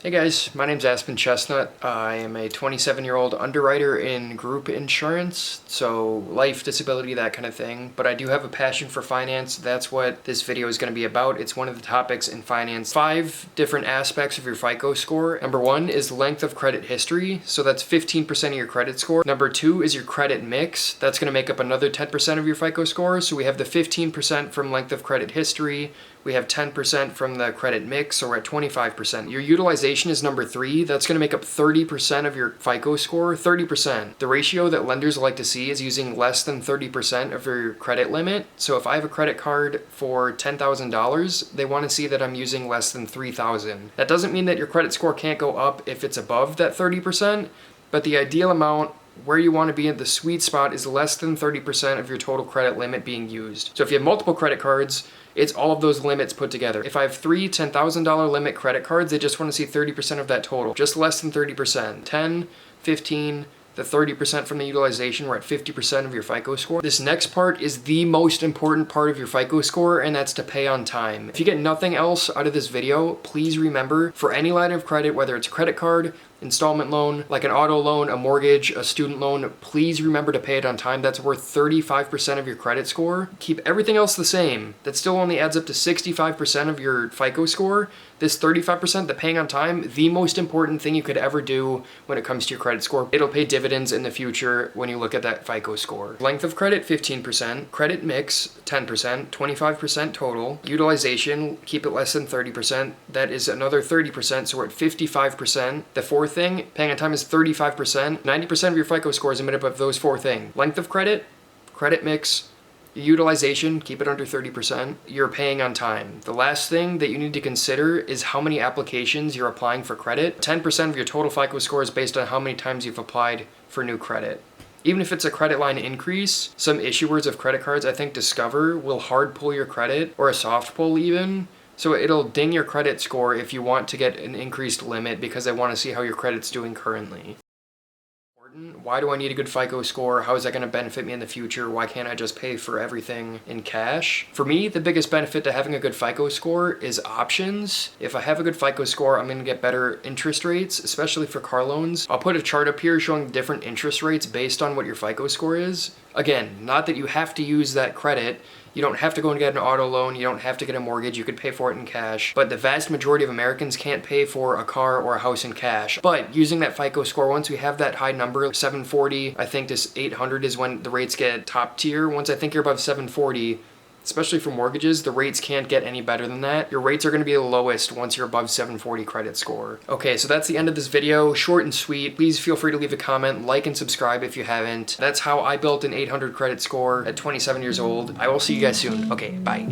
Hey guys, my name's Aspen Chestnut. I am a 27-year-old underwriter in group insurance, so life, disability, that kind of thing. But I do have a passion for finance. That's what this video is going to be about. It's one of the topics in finance. 5 different aspects of your FICO score. Number 1 is length of credit history, so that's 15% of your credit score. Number 2 is your credit mix. That's going to make up another 10% of your FICO score. So we have the 15% from length of credit history. We have 10% from the credit mix, so we're at 25%. Your utilization is number 3. That's going to make up 30% of your FICO score. 30%. The ratio that lenders like to see is using less than 30% of your credit limit. So if I have a credit card for $10,000, they want to see that I'm using less than $3,000. That doesn't mean that your credit score can't go up if it's above that 30%, but the ideal amount where you want to be at the sweet spot is less than 30% of your total credit limit being used. So if you have multiple credit cards, it's all of those limits put together. If I have 3 $10,000 limit credit cards, they just want to see 30% of that total, just less than 30%. 10, 15, the 30% from the utilization, we're at 50% of your FICO score. This next part is the most important part of your FICO score, and that's to pay on time. If you get nothing else out of this video, please remember, for any line of credit, whether it's a credit card, installment loan, like an auto loan, a mortgage, a student loan, please remember to pay it on time. That's worth 35% of your credit score. Keep everything else the same. That still only adds up to 65% of your FICO score. This 35%, the paying on time, the most important thing you could ever do when it comes to your credit score. It'll pay dividends in the future when you look at that FICO score. Length of credit, 15%. Credit mix, 10%. 25% total. Utilization, keep it less than 30%. That is another 30%, so we're at 55%. The fourth thing, paying on time, is 35%. 90% of your FICO score is made up of those 4 things. Length of credit, credit mix, utilization, keep it under 30%. You're paying on time. The last thing that you need to consider is how many applications you're applying for credit. 10% of your total FICO score is based on how many times you've applied for new credit. Even if it's a credit line increase, some issuers of credit cards, I think Discover, will hard pull your credit, or a soft pull even. So it'll ding your credit score if you want to get an increased limit because they want to see how your credit's doing currently. Why do I need a good FICO score? How is that going to benefit me in the future? Why can't I just pay for everything in cash? For me, the biggest benefit to having a good FICO score is options. If I have a good FICO score, I'm going to get better interest rates, especially for car loans. I'll put a chart up here showing different interest rates based on what your FICO score is. Again, not that you have to use that credit. You don't have to go and get an auto loan. You don't have to get a mortgage. You could pay for it in cash. But the vast majority of Americans can't pay for a car or a house in cash. But using that FICO score, once we have that high number, 740, I think this 800 is when the rates get top tier. Once I think you're above 740, especially for mortgages, the rates can't get any better than that. Your rates are going to be the lowest once you're above 740 credit score. Okay, so that's the end of this video. Short and sweet. Please feel free to leave a comment, like and subscribe if you haven't. That's how I built an 800 credit score at 27 years old. I will see you guys soon. Okay, bye.